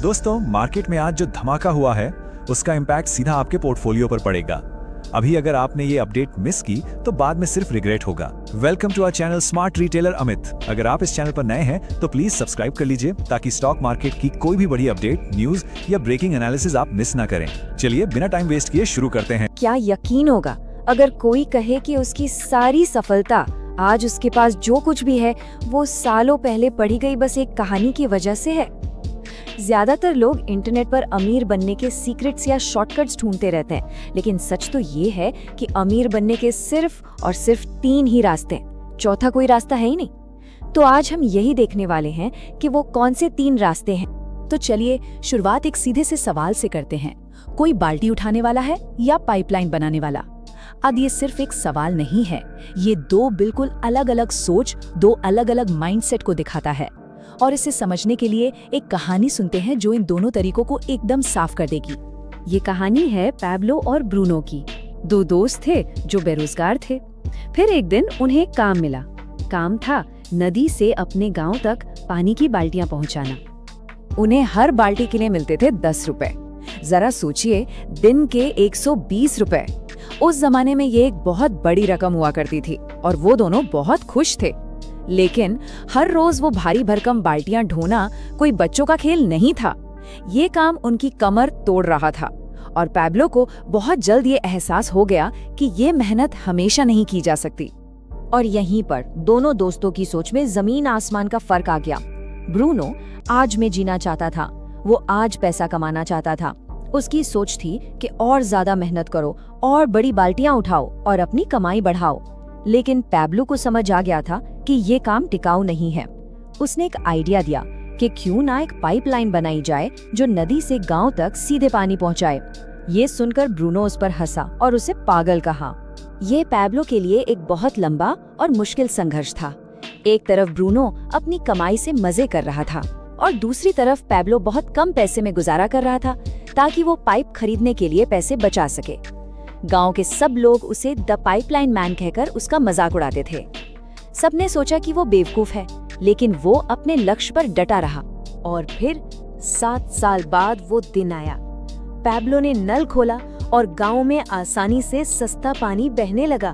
दोस्तों, मार्केट में आज जो धमाका हुआ है उसका इम्पैक्ट सीधा आपके पोर्टफोलियो पर पड़ेगा। अभी अगर आपने ये अपडेट मिस की तो बाद में सिर्फ रिग्रेट होगा। Welcome to our channel smart retailer Amit. अगर आप इस चैनल पर नए हैं तो प्लीज सब्सक्राइब कर लीजिए ताकि स्टॉक मार्केट की कोई भी बड़ी अपडेट, न्यूज या ब्रेकिंग एनालिसिस आप मिस ना करें। चलिए बिना टाइम वेस्ट किए शुरू करते हैं। क्या यकीन होगा अगर कोई कहे कि उसकी सारी सफलता, आज उसके पास जो कुछ भी है, वो सालों पहले पढ़ी गई बस एक कहानी की वजह से है। ज्यादातर लोग इंटरनेट पर अमीर बनने के सीक्रेट्स या शॉर्टकट्स ढूंढते रहते हैं, लेकिन सच तो ये है कि अमीर बनने के सिर्फ और सिर्फ 3 ही रास्ते हैं, चौथा कोई रास्ता है ही नहीं। तो आज हम यही देखने वाले हैं कि वो कौन से 3 रास्ते हैं। तो चलिए शुरुआत एक सीधे से सवाल से करते हैं, कोई बाल्टी उठाने वाला है या पाइपलाइन बनाने वाला? अब ये सिर्फ एक सवाल नहीं है, ये 2 बिल्कुल अलग अलग सोच, 2 अलग अलग माइंडसेट को दिखाता है। और इसे समझने के लिए एक कहानी सुनते हैं जो इन दोनों तरीकों को एकदम साफ कर देगी। ये कहानी है पैब्लो और ब्रूनो की। 2 दोस्त थे जो बेरोजगार थे। फिर एक दिन उन्हें एक काम मिला। काम था नदी से अपने गांव तक पानी की बाल्टियां पहुंचाना। उन्हें हर बाल्टी के लिए मिलते थे 10 रुपए। जरा सोचिए, दिन के 120 रुपए। उस जमाने में ये एक बहुत बड़ी रकम हुआ करती थी और वो दोनों बहुत खुश थे। लेकिन हर रोज वो भारी भरकम बाल्टियां ढोना कोई बच्चों का खेल नहीं था। ये काम उनकी कमर तोड़ रहा था और पैब्लो को बहुत जल्द ये एहसास हो गया कि ये मेहनत हमेशा नहीं की जा सकती। और यहीं पर दोनों दोस्तों की सोच में जमीन आसमान का फर्क आ गया। ब्रूनो आज में जीना चाहता था, वो आज पैसा कमाना चाहता था। उसकी सोच थी कि और ज्यादा मेहनत करो और बड़ी बाल्टियां उठाओ और अपनी कमाई बढ़ाओ। लेकिन पैब्लो को समझ आ गया था कि ये काम टिकाऊ नहीं है। उसने एक आइडिया दिया कि क्यों ना एक पाइपलाइन बनाई जाए जो नदी से गांव तक सीधे पानी पहुंचाए। ये सुनकर ब्रूनो उस पर हंसा और उसे पागल कहा। ये पैब्लो के लिए एक बहुत लंबा और मुश्किल संघर्ष था। एक तरफ ब्रूनो अपनी कमाई से मजे कर रहा था और दूसरी तरफ पैब्लो बहुत कम पैसे में गुजारा कर रहा था ताकि वो पाइप खरीदने के लिए पैसे बचा सके। गांव के सब लोग उसे द पाइपलाइन मैन कहकर उसका मजाक उड़ाते थे। सबने सोचा कि वो बेवकूफ है, लेकिन वो अपने लक्ष्य पर डटा रहा। और फिर 7 साल बाद वो दिन आया। पैब्लो ने नल खोला और गांव में आसानी से सस्ता पानी बहने लगा।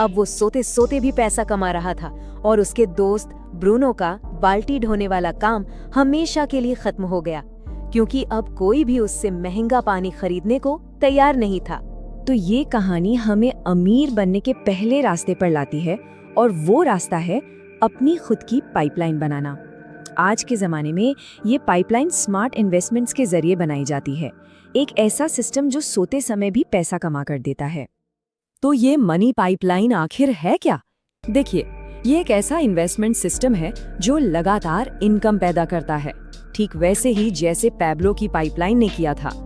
अब वो सोते सोते भी पैसा कमा रहा था और उसके दोस्त ब्रूनो का बाल्टी ढोने वाला काम हमेशा के लिए खत्म हो गया, क्योंकि अब कोई भी उससे महंगा पानी खरीदने को तैयार नहीं था। तो ये कहानी हमें अमीर बनने के पहले रास्ते पर लाती है और वो रास्ता है अपनी खुद की पाइपलाइन बनाना। आज के ज़माने में ये पाइपलाइन स्मार्ट इन्वेस्टमेंट्स के जरिए बनाई जाती है, एक ऐसा सिस्टम जो सोते समय भी पैसा कमा कर देता है। तो ये मनी पाइपलाइन आखिर है क्या? देखिए, ये एक ऐसा इन्वेस्टमेंट सिस्टम है जो लगातार इनकम पैदा करता है, ठीक वैसे ही जैसे पैब्लो की पाइपलाइन ने किया था।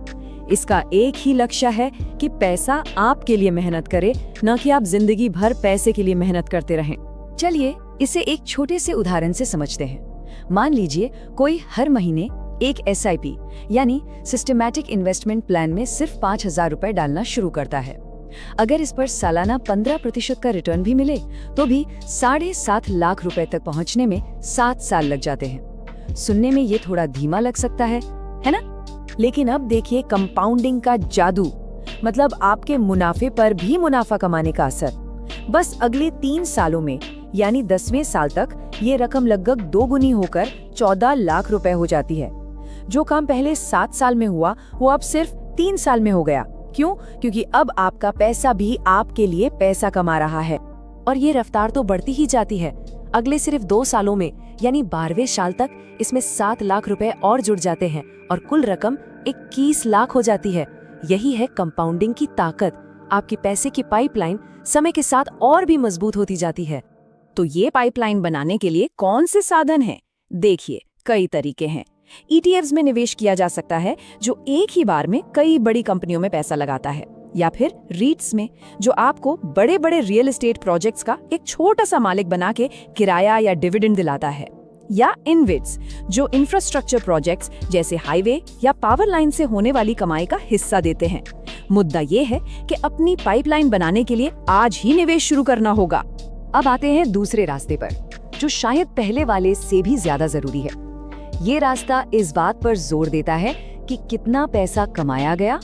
इसका एक ही लक्ष्य है कि पैसा आपके लिए मेहनत करे, न कि आप जिंदगी भर पैसे के लिए मेहनत करते रहें। चलिए इसे एक छोटे से उदाहरण से समझते हैं। मान लीजिए कोई हर महीने एक SIP यानी सिस्टमैटिक इन्वेस्टमेंट प्लान में सिर्फ 5,000 रुपए डालना शुरू करता है। अगर इस पर सालाना 15% का रिटर्न भी मिले तो भी 7.5 लाख रुपए तक पहुंचने में 7 साल लग जाते हैं। सुनने में ये थोड़ा धीमा लग सकता है ना? लेकिन अब देखिए कंपाउंडिंग का जादू, मतलब आपके मुनाफे पर भी मुनाफा कमाने का असर। बस अगले 3 सालों में यानी 10वें साल तक ये रकम लगभग 2 गुनी होकर 14 लाख रुपए हो जाती है। जो काम पहले 7 साल में हुआ वो अब सिर्फ 3 साल में हो गया। क्यों? क्योंकि अब आपका पैसा भी आपके लिए पैसा कमा रहा है और ये रफ्तार तो बढ़ती ही जाती है। अगले सिर्फ 2 सालों में यानी 12वें साल तक इसमें 7 लाख रुपए और जुड़ जाते हैं और कुल रकम 21 लाख हो जाती है। यही है कंपाउंडिंग की ताकत। आपकी पैसे की पाइपलाइन समय के साथ और भी मजबूत होती जाती है। तो ये पाइपलाइन बनाने के लिए कौन से साधन हैं? देखिए, कई तरीके हैं। ETFs में निवेश किया जा सकता है जो एक ही बार में कई बड़ी कंपनियों में पैसा लगाता है, या फिर REITs में जो आपको बड़े बड़े रियल एस्टेट प्रोजेक्ट्स का एक छोटा सा मालिक बना के किराया या डिविडेंड दिलाता है, या InvITs जो इंफ्रास्ट्रक्चर प्रोजेक्ट्स जैसे हाईवे या पावर लाइन से होने वाली कमाई का हिस्सा देते हैं। मुद्दा ये है कि अपनी पाइपलाइन बनाने के लिए आज ही निवेश शुरू करना होगा। अब आते हैं दूसरे रास्ते पर, जो शायद पहले वाले से भी ज्यादा जरूरी है। ये रास्ता इस बात पर जोर देता है कि कितना पैसा कमाया गया,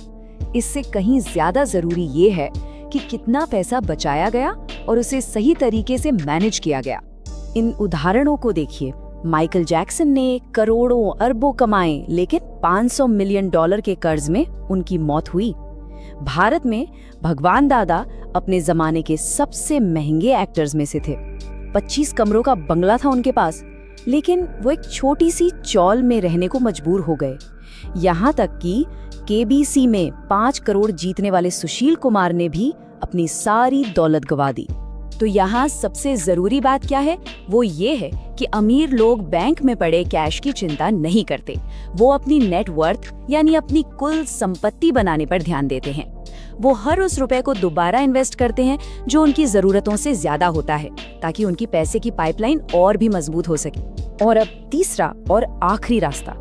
इससे कहीं ज्यादा जरूरी ये है कि कितना पैसा बचाया गया और उसे सही तरीके से मैनेज किया गया। इन उदाहरणों को देखिए। माइकल जैक्सन ने करोड़ों अरबों कमाए, लेकिन $500 मिलियन के कर्ज में उनकी मौत हुई। भारत में भगवान दादा अपने जमाने के सबसे महंगे एक्टर्स में से थे। 25 कमरों का बंगला था उनके पास, लेकिन वो एक छोटी सी चौल में रहने को मजबूर हो गए। यहाँ तक कि केबीसी में 5 करोड़ जीतने वाले सुशील कुमार ने भी अपनी सारी दौलत गंवा दी। तो यहाँ सबसे जरूरी बात क्या है? वो ये है कि अमीर लोग बैंक में पड़े कैश की चिंता नहीं करते। वो अपनी नेट वर्थ यानी अपनी कुल संपत्ति बनाने पर ध्यान देते हैं। वो हर उस रुपए को दोबारा इन्वेस्ट करते हैं जो उनकी जरूरतों से ज्यादा होता है, ताकि उनकी पैसे की पाइपलाइन और भी मजबूत हो सके। और अब तीसरा और आखिरी रास्ता।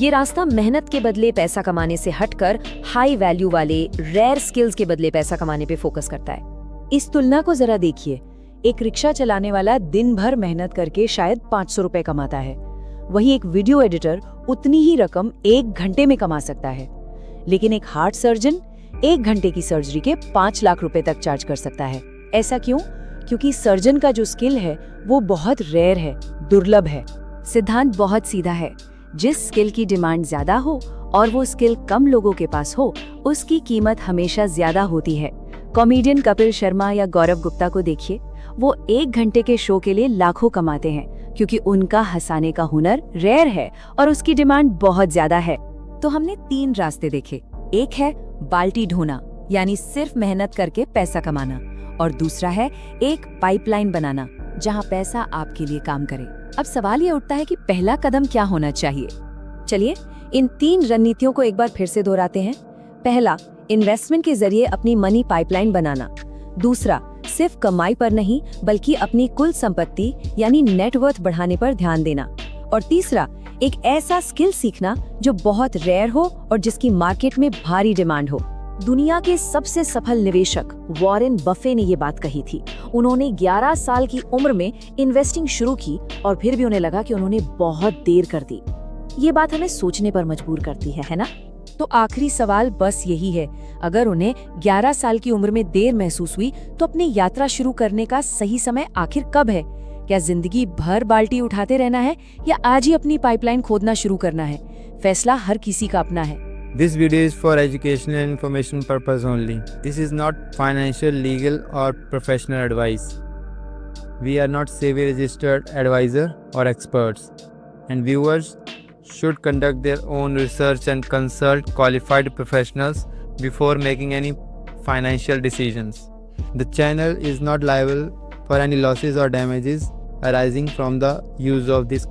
ये रास्ता मेहनत के बदले पैसा कमाने से हटकर हाई वैल्यू वाले रेयर स्किल्स के बदले पैसा कमाने पे फोकस करता है। इस तुलना को जरा देखिए। एक रिक्शा चलाने वाला दिन भर मेहनत करके शायद 500 रुपए कमाता है, वहीं एक वीडियो एडिटर उतनी ही रकम 1 घंटे में कमा सकता है। लेकिन एक हार्ट सर्जन 1 घंटे की सर्जरी के 5 लाख रुपए तक चार्ज कर सकता है। ऐसा क्यों? क्योंकि सर्जन का जो स्किल है वो बहुत रेयर है, दुर्लभ है। सिद्धांत बहुत सीधा है। जिस स्किल की डिमांड ज्यादा हो और वो स्किल कम लोगों के पास हो, उसकी कीमत हमेशा ज्यादा होती है। कॉमेडियन कपिल शर्मा या गौरव गुप्ता को देखिए। वो 1 घंटे के शो के लिए लाखों कमाते हैं, क्योंकि उनका हंसाने का हुनर रेयर है और उसकी डिमांड बहुत ज्यादा है। तो हमने 3 रास्ते देखे। एक है बाल्टी ढोना, यानी सिर्फ मेहनत करके पैसा कमाना, और दूसरा है एक पाइपलाइन बनाना जहां पैसा आपके लिए काम करे। अब सवाल ये उठता है कि पहला कदम क्या होना चाहिए? चलिए इन 3 रणनीतियों को एक बार फिर से दोहराते हैं। पहला, इन्वेस्टमेंट के जरिए अपनी मनी पाइपलाइन बनाना। दूसरा, सिर्फ कमाई पर नहीं बल्कि अपनी कुल संपत्ति यानी नेटवर्थ बढ़ाने पर ध्यान देना। और तीसरा, एक ऐसा स्किल सीखना जो बहुत रेयर हो और जिसकी मार्केट में भारी डिमांड हो। दुनिया के सबसे सफल निवेशक वॉरेन बफे ने ये बात कही थी। उन्होंने 11 साल की उम्र में इन्वेस्टिंग शुरू की और फिर भी उन्हें लगा कि उन्होंने बहुत देर कर दी। ये बात हमें सोचने पर मजबूर करती है ना? तो आखिरी सवाल बस यही है, अगर उन्हें 11 साल की उम्र में देर महसूस हुई तो अपनी यात्रा शुरू करने का सही समय आखिर कब है? क्या जिंदगी भर बाल्टी उठाते रहना है या आज ही अपनी पाइपलाइन खोदना शुरू करना है? फैसला हर किसी का अपना है। This video is for educational and information purpose only. This is not financial, legal or professional advice. We are not SEBI registered advisor or experts, and viewers should conduct their own research and consult qualified professionals before making any financial decisions. The channel is not liable for any losses or damages arising from the use of this